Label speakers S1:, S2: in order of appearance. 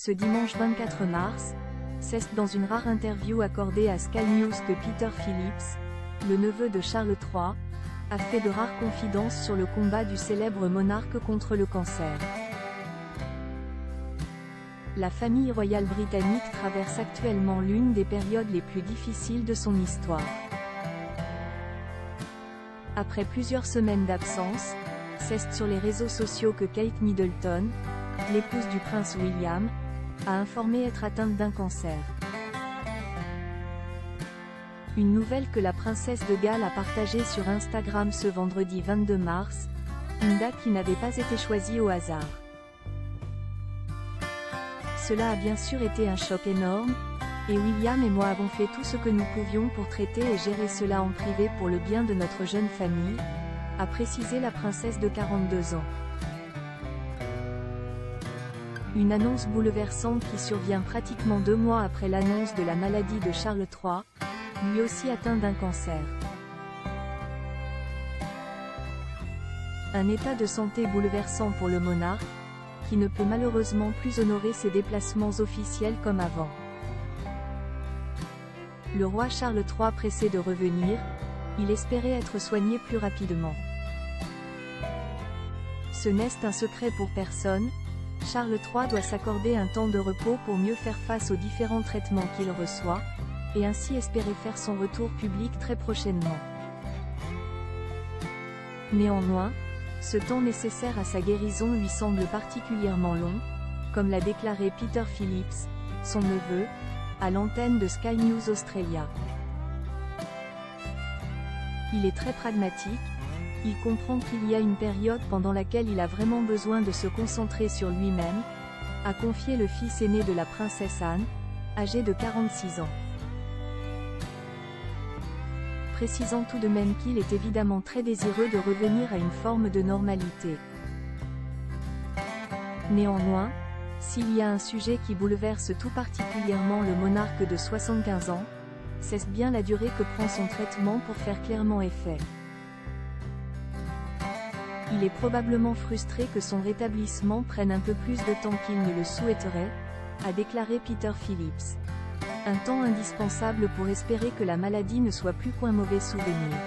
S1: Ce dimanche 24 mars, c'est dans une rare interview accordée à Sky News que Peter Phillips, le neveu de Charles III, a fait de rares confidences sur le combat du célèbre monarque contre le cancer. La famille royale britannique traverse actuellement l'une des périodes les plus difficiles de son histoire. Après plusieurs semaines d'absence, c'est sur les réseaux sociaux que Kate Middleton, l'épouse du prince William, a informé être atteinte d'un cancer. Une nouvelle que la princesse de Galles a partagée sur Instagram ce vendredi 22 mars, une date qui n'avait pas été choisie au hasard. Cela a bien sûr été un choc énorme, et William et moi avons fait tout ce que nous pouvions pour traiter et gérer cela en privé pour le bien de notre jeune famille, a précisé la princesse de 42 ans. Une annonce bouleversante qui survient pratiquement 2 mois après l'annonce de la maladie de Charles III, lui aussi atteint d'un cancer. Un état de santé bouleversant pour le monarque, qui ne peut malheureusement plus honorer ses déplacements officiels comme avant. Le roi Charles III pressé de revenir, il espérait être soigné plus rapidement. Ce n'est un secret pour personne, Charles III doit s'accorder un temps de repos pour mieux faire face aux différents traitements qu'il reçoit, et ainsi espérer faire son retour public très prochainement. Néanmoins, ce temps nécessaire à sa guérison lui semble particulièrement long, comme l'a déclaré Peter Phillips, son neveu, à l'antenne de Sky News Australia. Il est très pragmatique, il comprend qu'il y a une période pendant laquelle il a vraiment besoin de se concentrer sur lui-même, a confié le fils aîné de la princesse Anne, âgé de 46 ans. Précisant tout de même qu'il est évidemment très désireux de revenir à une forme de normalité. Néanmoins, s'il y a un sujet qui bouleverse tout particulièrement le monarque de 75 ans, c'est bien la durée que prend son traitement pour faire clairement effet. Il est probablement frustré que son rétablissement prenne un peu plus de temps qu'il ne le souhaiterait, a déclaré Peter Phillips. Un temps indispensable pour espérer que la maladie ne soit plus qu'un mauvais souvenir.